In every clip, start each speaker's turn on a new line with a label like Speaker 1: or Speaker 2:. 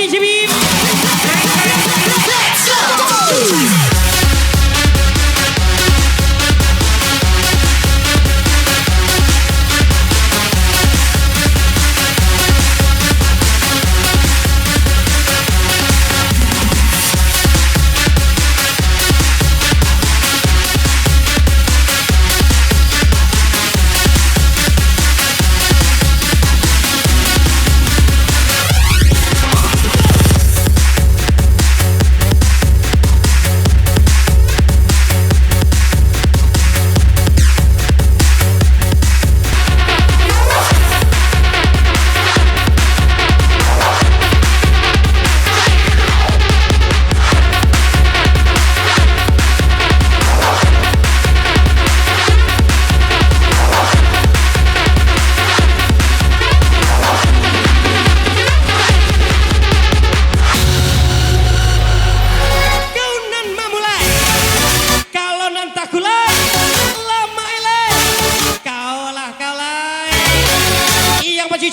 Speaker 1: DJ Bim. Let's go.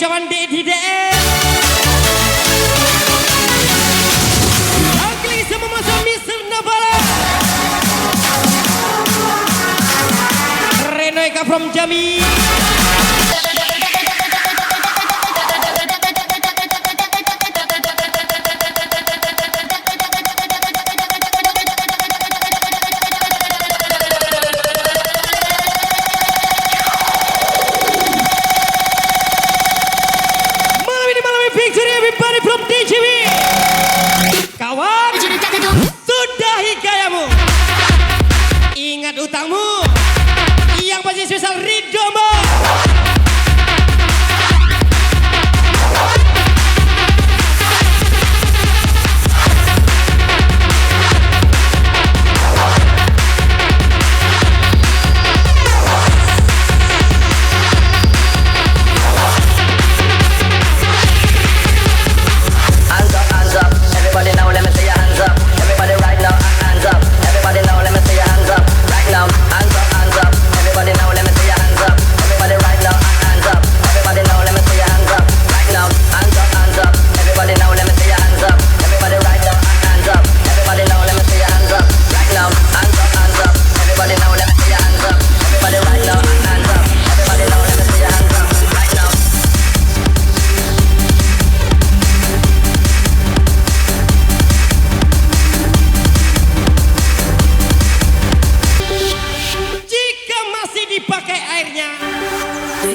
Speaker 1: Jawan di Ugly sama masa Mr. Navala Reno Eka from Jambi. Kawan, sudahi gayamu, ingat utangmu, yang pasti spesial Ridomo.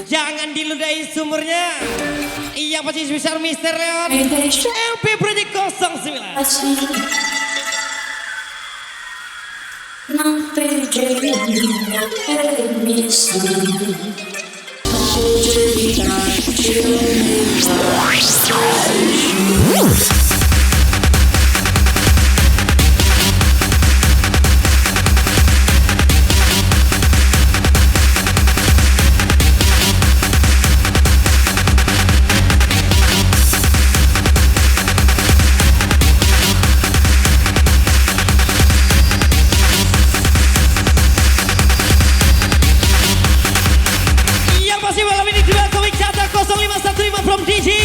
Speaker 1: Jangan diludahi sumurnya. Yang pasti besar Mr. Leon LP Project 09.
Speaker 2: Non perdermi la permissione.
Speaker 1: From DJ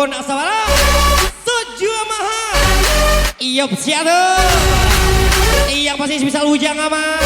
Speaker 1: Bonak Sabara Sejua Maha Iyop Siado yang pasti bisa Ujang Aman.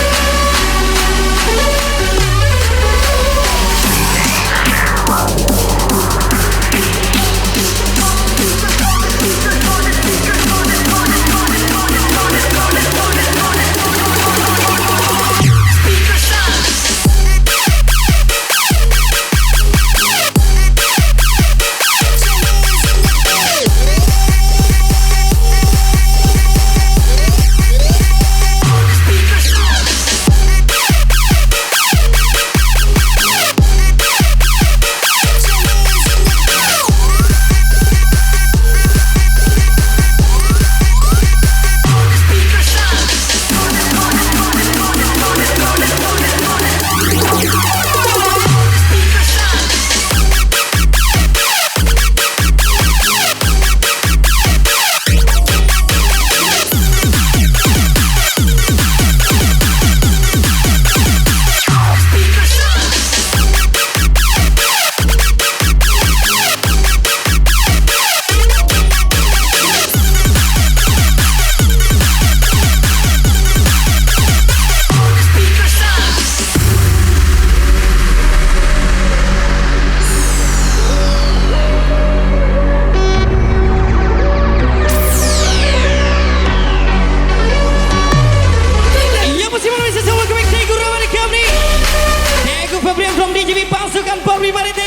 Speaker 1: From DJB pasukan Polri Maritim.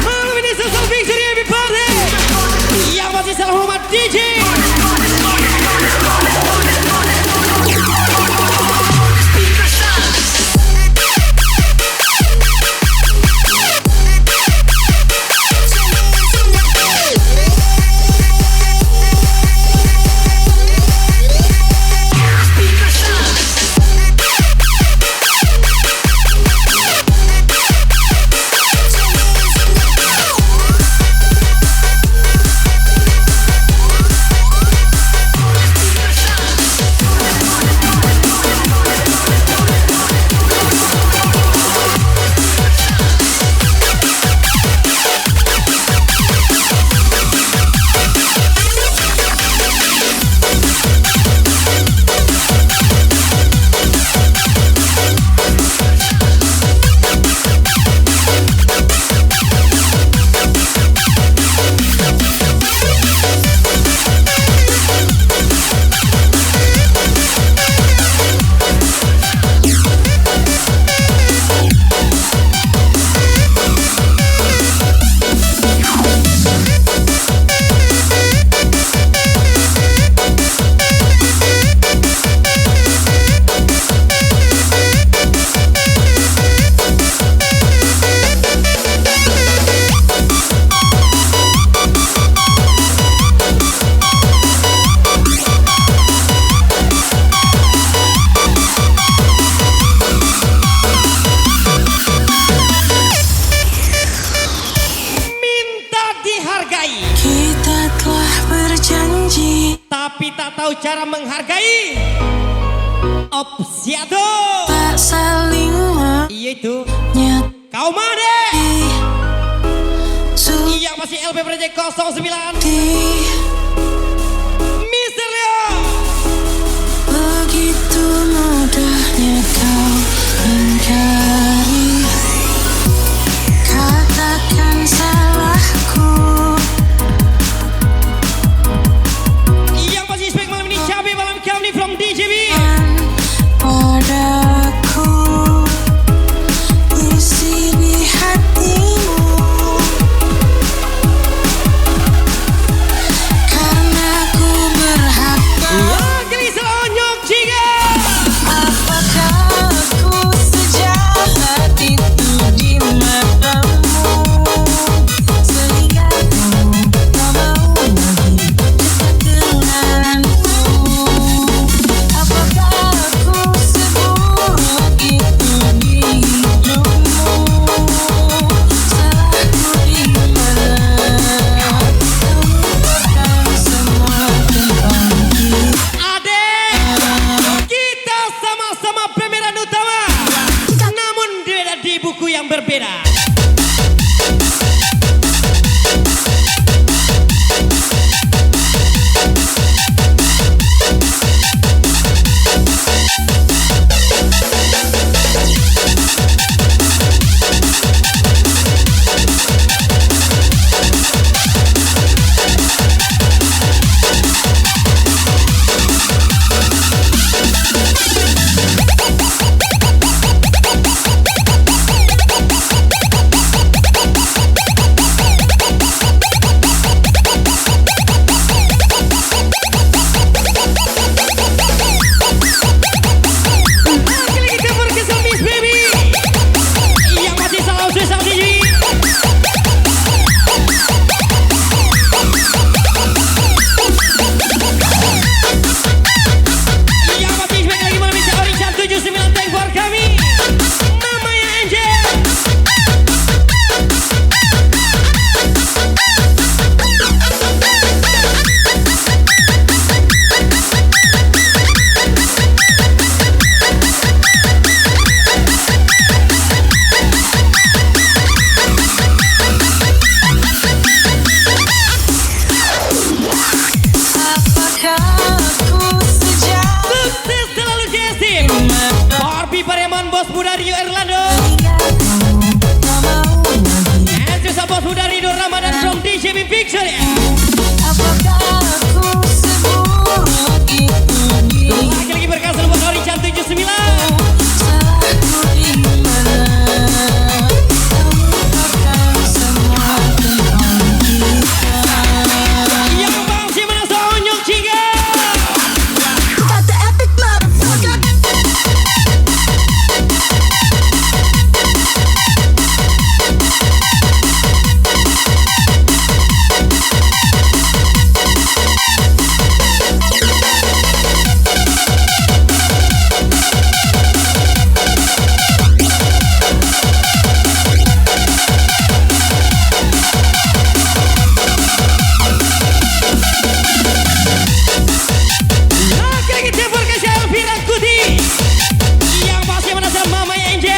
Speaker 1: Malam ini sesal victory everybody. Yang masih salah hormat DJ. Tapi tak tahu cara menghargai. Opsiado
Speaker 2: tak saling
Speaker 1: iya itu
Speaker 2: menyet
Speaker 1: kau mana yang masih LP Project 09 Mr. Leo.
Speaker 2: Begitu mudahnya kau ingkari, katakan salahku.
Speaker 1: Yang pasti spek malam ini cabe malam kami from DJB.
Speaker 2: Padaku isi di hatimu, karena ku berhak.
Speaker 1: Gelis onyok jika Ramadan from DJB Victoria.
Speaker 2: Apakah aku seburuk itu?
Speaker 1: Lagi berkasih buat Orichan 79.
Speaker 2: Salahku di mana? Kau lupakan semua tentang kita.
Speaker 1: Yang masih merasa onyok juga.
Speaker 2: Got the epic motherfucker.
Speaker 1: Lagi berkasih Elvira Kuti. Yang masih merasa Mama Angel.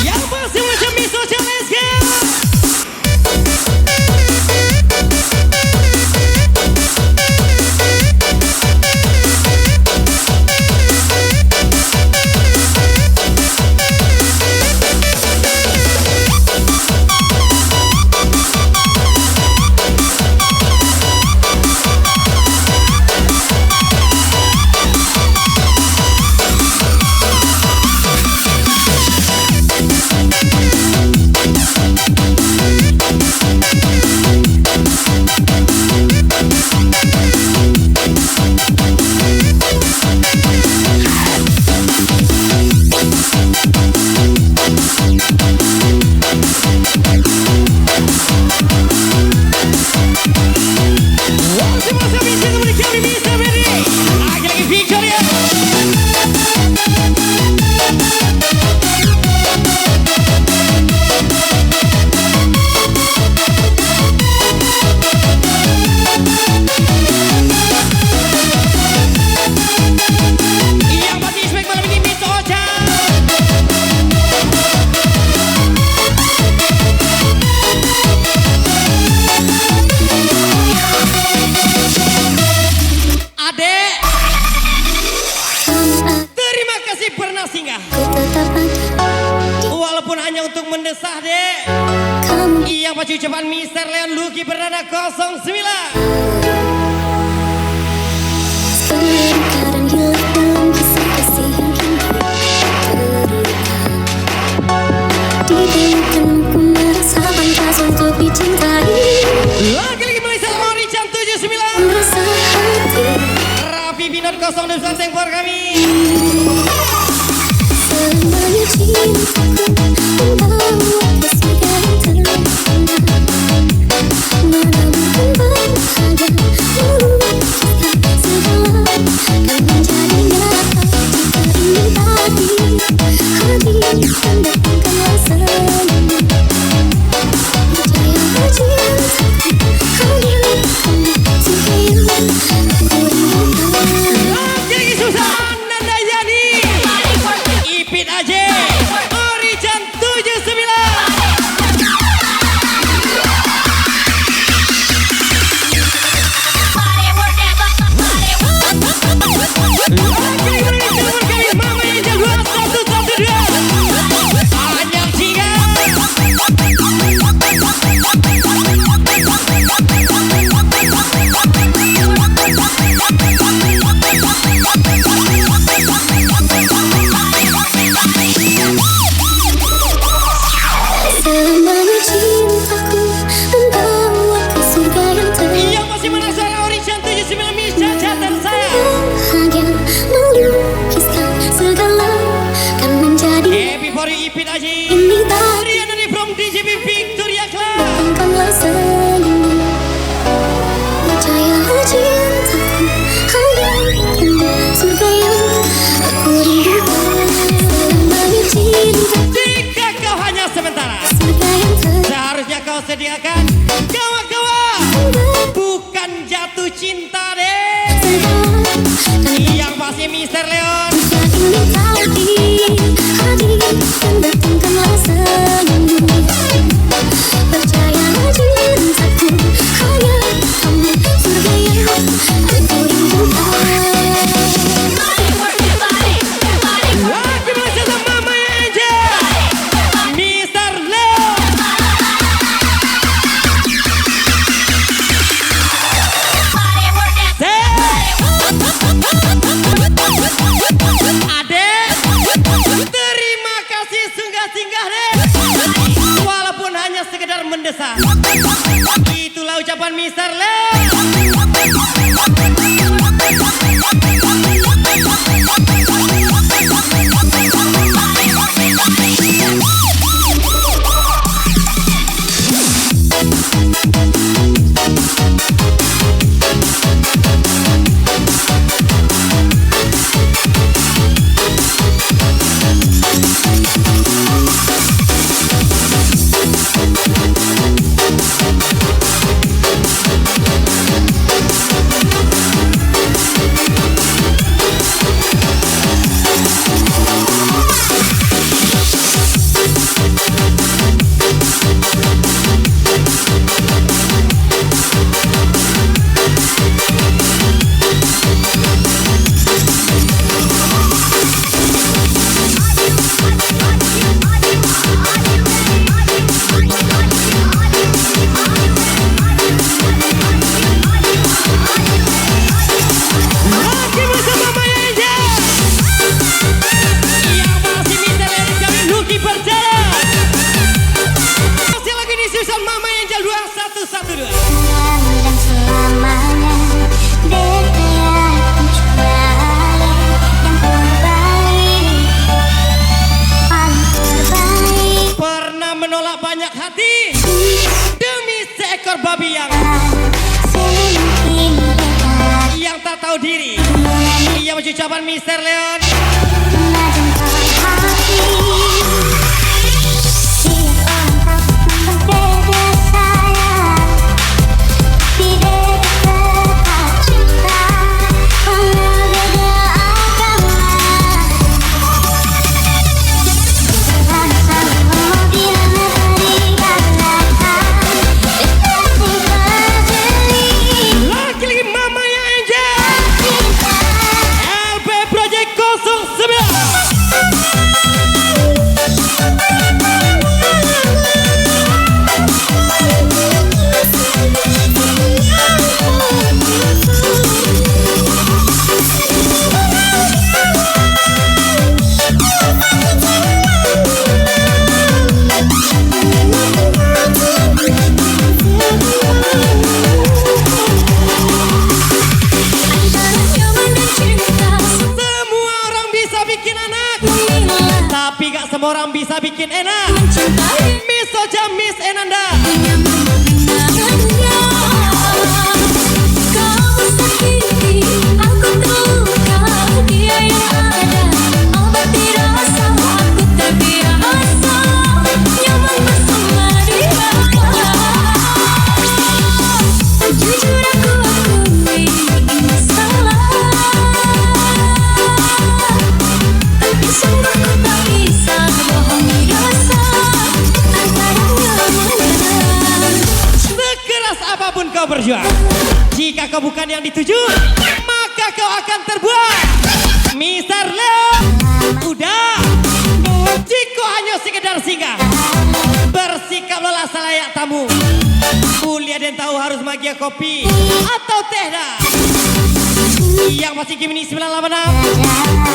Speaker 1: Yang masih merasa Miss Ocha, let's go. Masih merasa bisa memiliki kami bisa beri. Lagi Victoria. Yang masih spek malam ini Miss Ocha. Adek, terima kasih pernah singgah. Walaupun hanya untuk mendesah, dek. Yang pasti ucapan Mr. Leon Lucky Perdana 09. Lagi Malaysia Orichan 79. Raffi Binot 02 Tempor kami.
Speaker 3: Semuanya cintaku membawa ke surga yang terang. Mana mungkin bahagia melukiskan segala kan menjadi nyata jika ini tadi hati dan datangkan rasanya. Percaya cintaku hanya kamu suka yang aku rindukan.
Speaker 1: Lagi Susan Nanda Yani. Ipit aja. Orichan 79. Ipit Aji Rian dari from DJB Victoria Club. diperdengarkan. Kawan-kawan, bukan jatuh cinta deh. Yang pasti Mister Leon. Lagi bersama Mama Angel, Mister Leon. Adek, terima kasih singgah deh. Walaupun hanya sekedar mendesak. Itulah ucapan Mister Leon. Pernah menolak banyak hati demi seekor babi yang tak tahu diri. Ia ucapan Mister Leon. Lagi Mama yang Angel, LP Project 09. Semua orang bisa bikin anak, tapi gak semua orang bisa bikin enak. Miss Soja, Miss Enanda. Apapun kau berjuang, jika kau bukan yang dituju, maka kau akan terbuang. Mister Leon, udah. Jika hanya sekedar singgah, bersikaplah selayak tamu. Kuliah dan tahu harus magia kopi atau teh dah. Yang masih Gemini 98.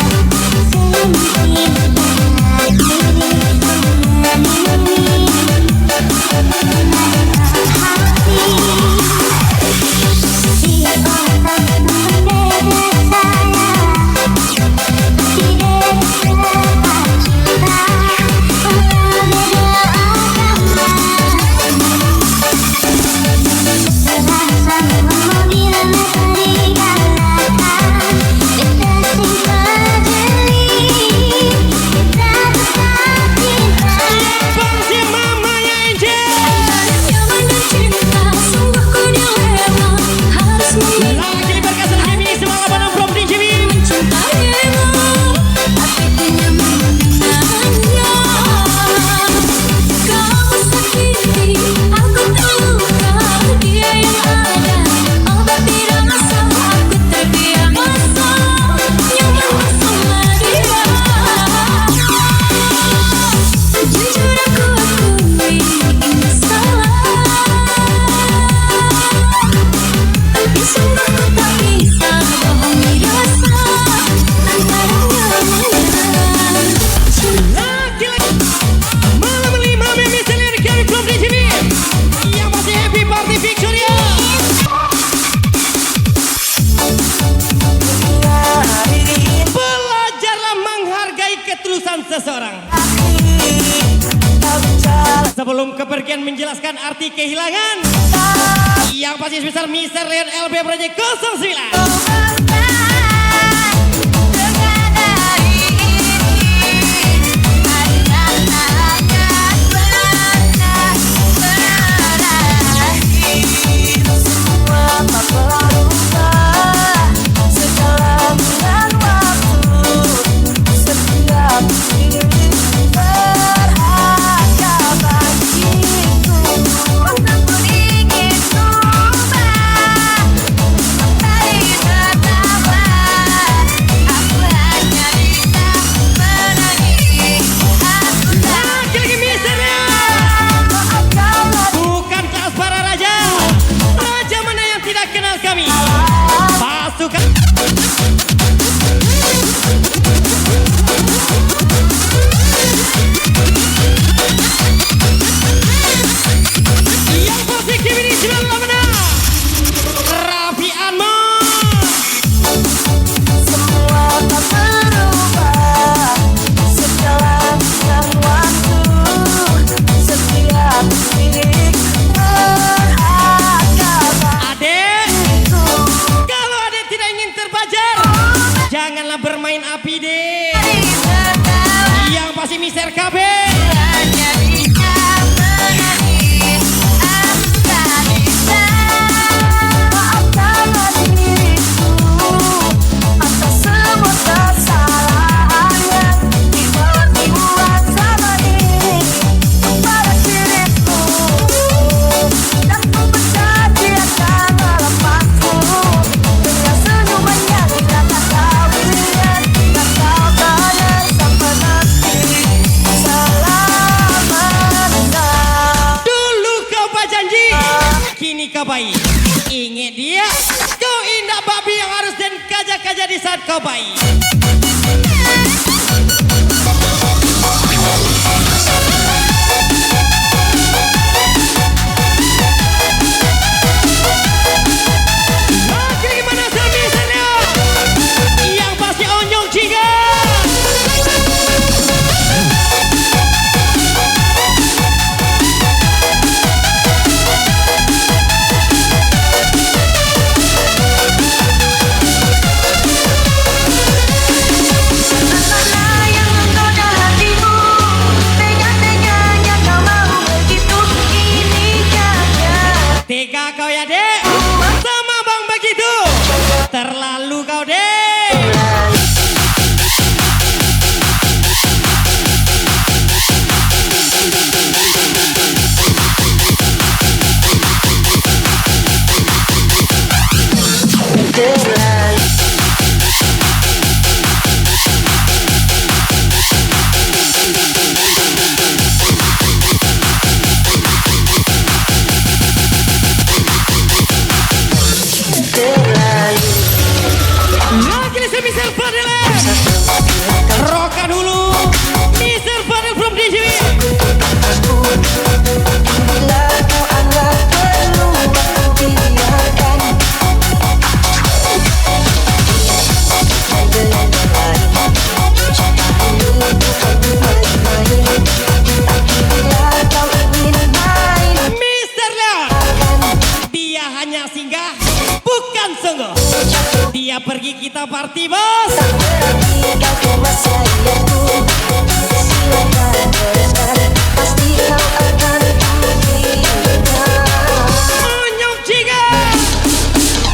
Speaker 1: menjelaskan arti kehilangan. Yang pasti spesial Mr. Leon LB Project 09. Janganlah bermain api deh. Yang pasti Mister KB.
Speaker 2: Maafkanlah diriku atas semua kesalahan yang dibuat sama ini kepada diriku. Dan ku berjanji akan melepasku dengan senyuman yang tidak kau lihat. Dan kau bayar sampai nanti selamanya.
Speaker 1: Dulu kau berjanji, kini kau baik. Ingat dia, kau indah babi yang harus dan kaja-kaja di saat kau baik. Lagi gimana misalnya? Yang pasti onyong juga.
Speaker 2: Mana yang menggoda hatimu, tega-teganya kau mau begitu, ini saja.
Speaker 1: Tega kau ya dek, sama bang begitu. Terlalu kau dek. Lagi nih Mister Fadil. Rokan dulu. Mister Fadil from DJW.
Speaker 2: Bila kau anggap perlu aku biarkan, bila kau ingin main,
Speaker 1: Mister Leon. Dia hanya singgah, bukan sungguh. Dia pergi kita party bos.
Speaker 2: berarti kau kuasai aku. Silakan berenang, pasti kau akan diingat.
Speaker 1: Onyong juga.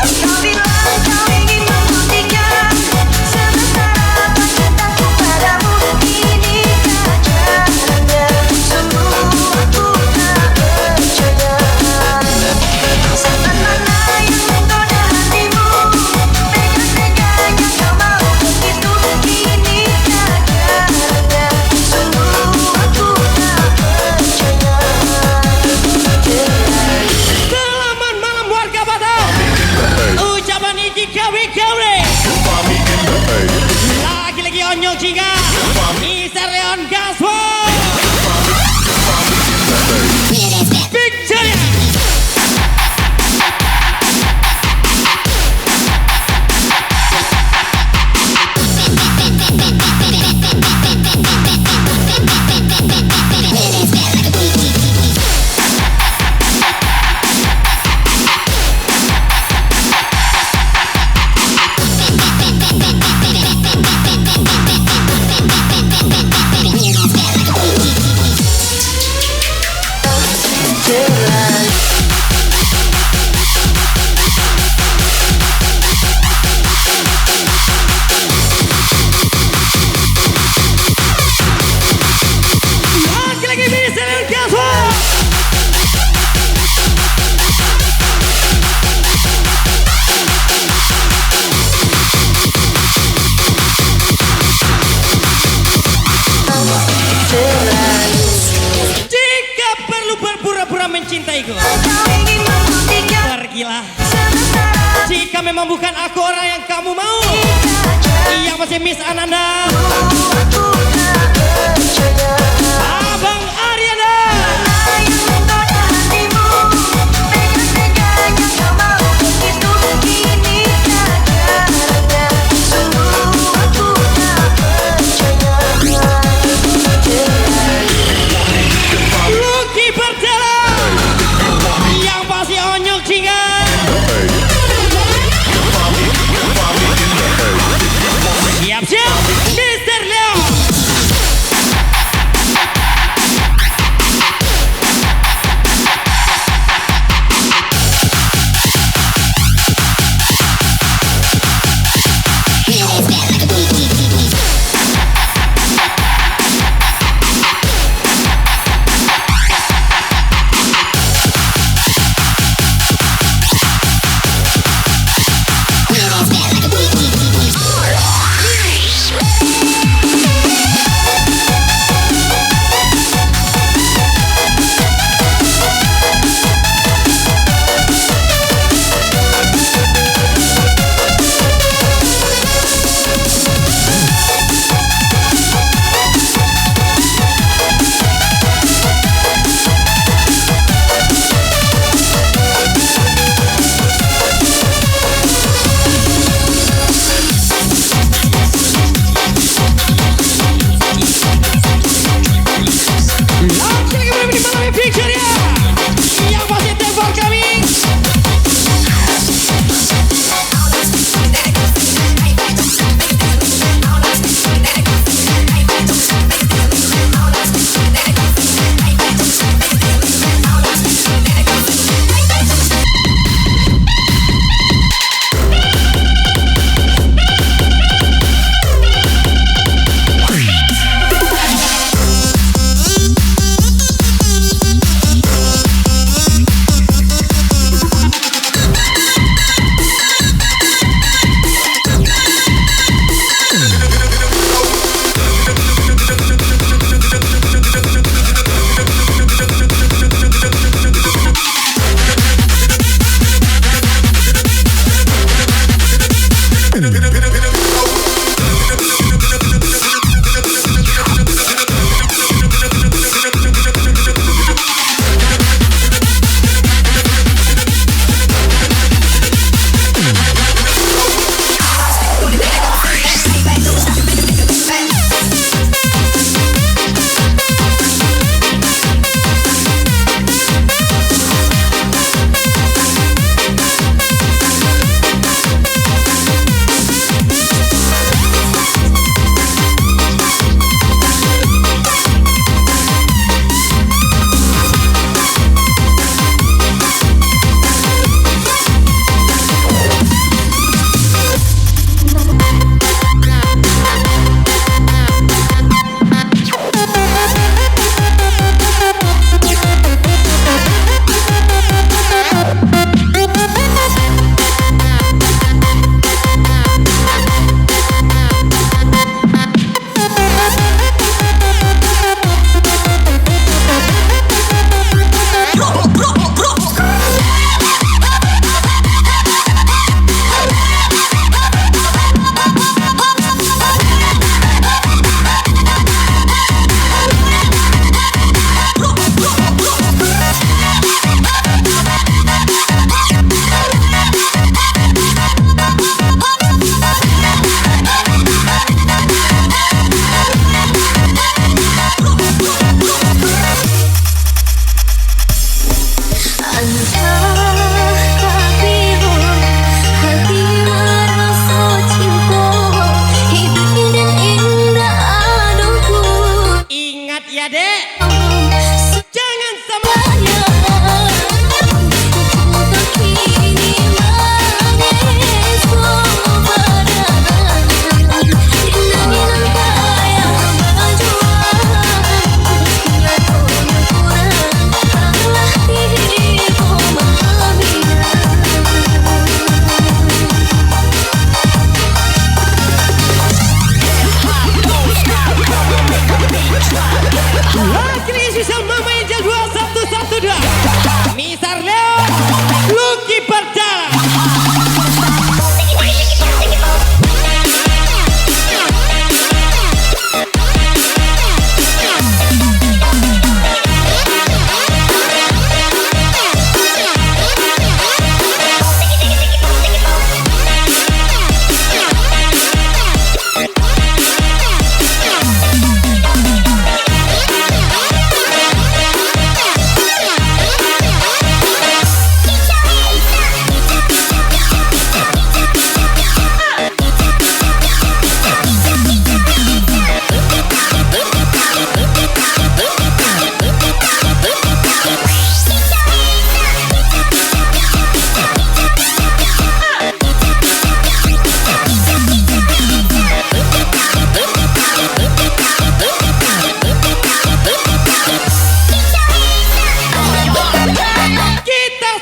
Speaker 2: Kau bilang kau ingin membuktikan, sementara cintaku padamu ini saja. Sungguh aku tak percaya. Setan mana yang menggoda hatimu, tega-teganya kau mau begitu, ini saja. Sungguh aku tak percaya.
Speaker 1: Selamat malam warga Batam. Ucapan izin kawe-kawe. Lagi-lagi onyong juga. Mister Leon Gaspar. Picture ya.
Speaker 2: kau ingin membuktikan
Speaker 1: Pergilah
Speaker 2: sementara
Speaker 1: jika memang bukan aku orang yang kamu mau. Iya masih Miss Ananda,
Speaker 2: aku tak percaya.
Speaker 1: Abang Ariana.
Speaker 2: Yang menggoda hatimu, tega-teganya kau mau begitu. Ini tak caranya, sungguh aku tak percaya.
Speaker 1: Lucky Berdela yang pasti onyok cingan. Siap-siap Mr. Leo.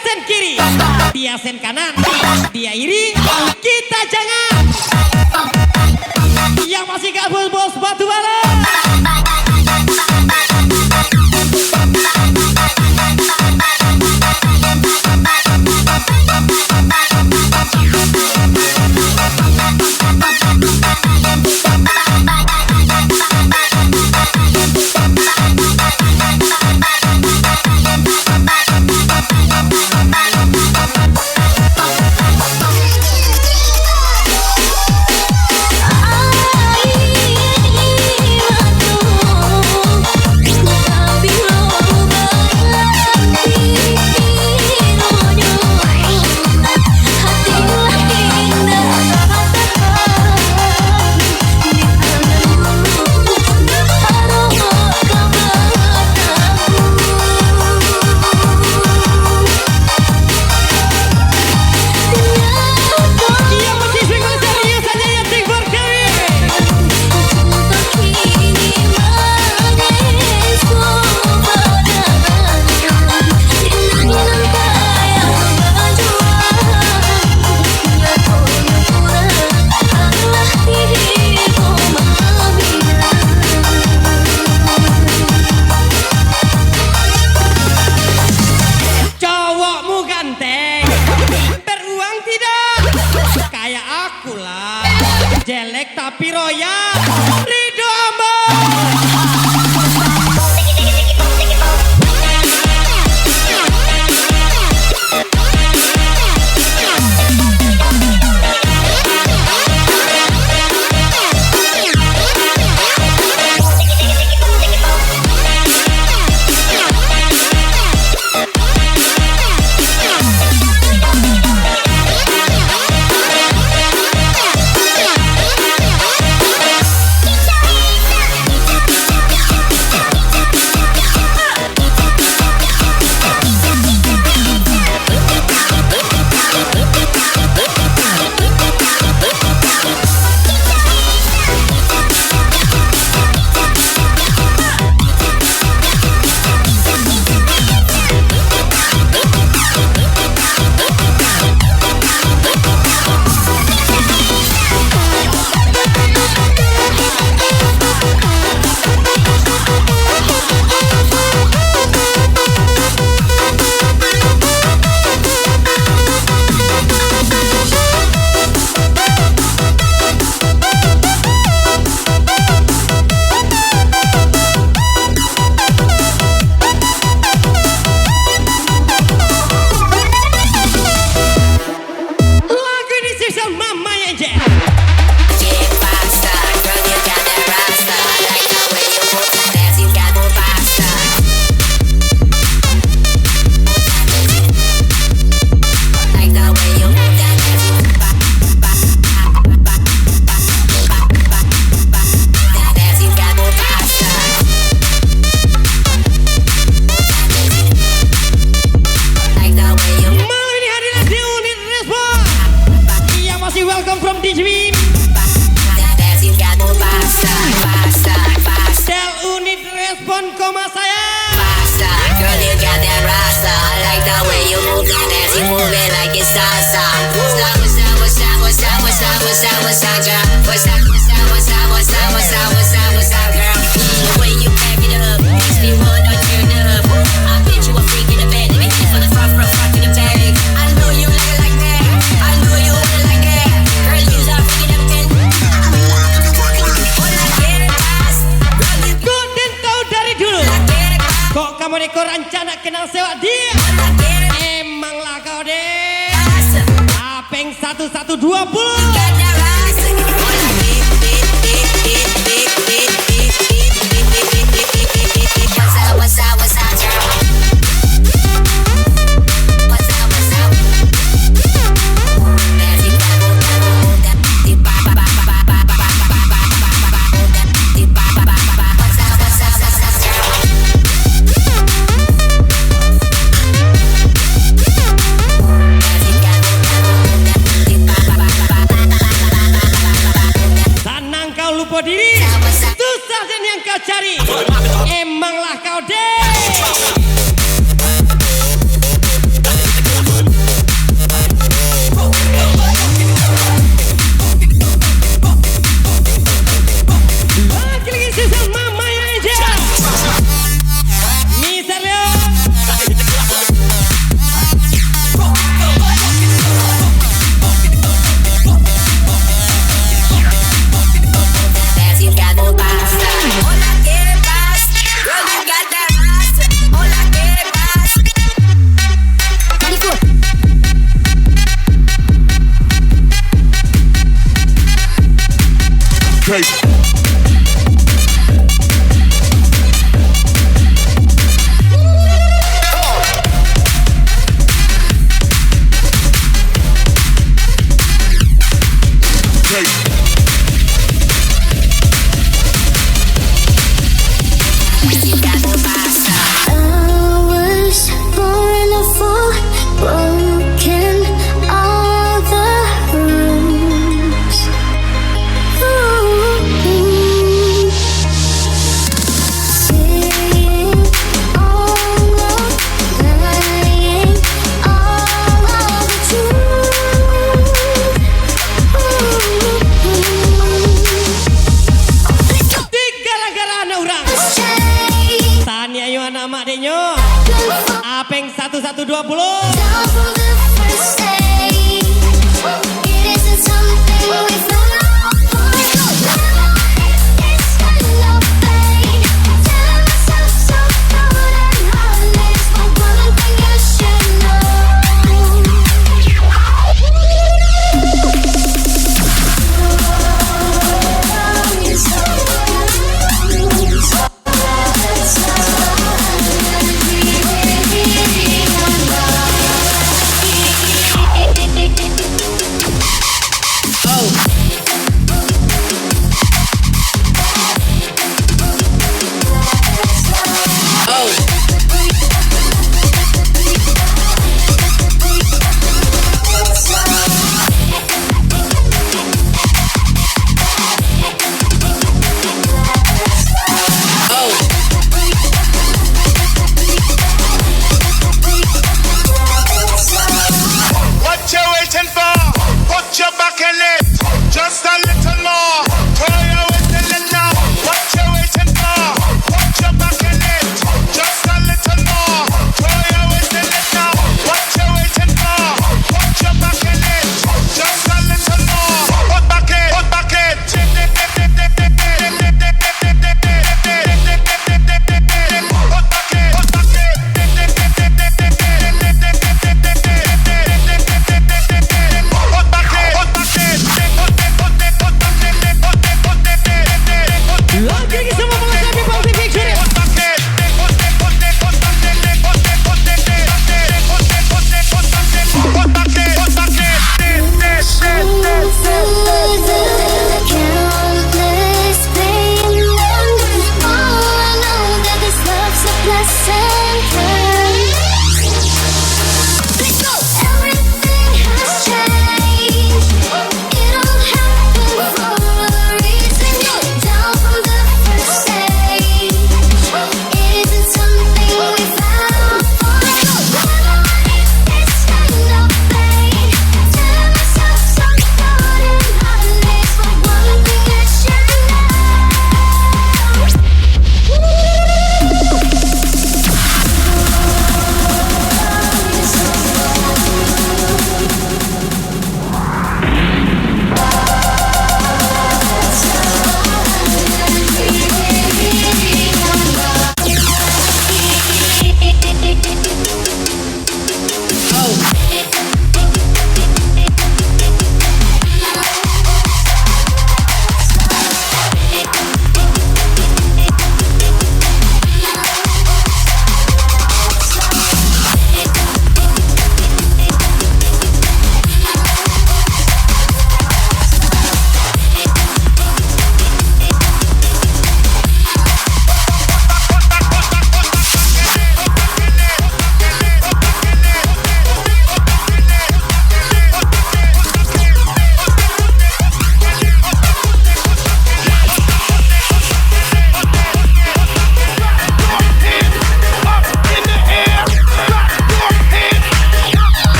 Speaker 1: sen kiri, dia sen kanan, dia iri, kita jangan. Yang masih gak bos batu bara. Jelek tapi royal, Ridho Ambon. Rencana kenal sewa dia, emanglah kau deh. Apeng 1120. 1120.
Speaker 3: Down from the first day. It isn't something we found for. It's a love thing. Telling myself so cold and heartless, but one thing you should know.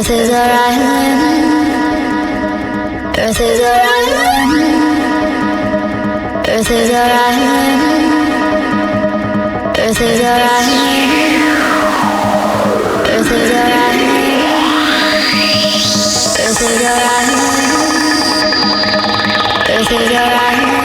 Speaker 3: Earth is our island. Earth is our island. Earth is our island. Earth is our island. Earth is our island. Earth is our island. Earth is our island.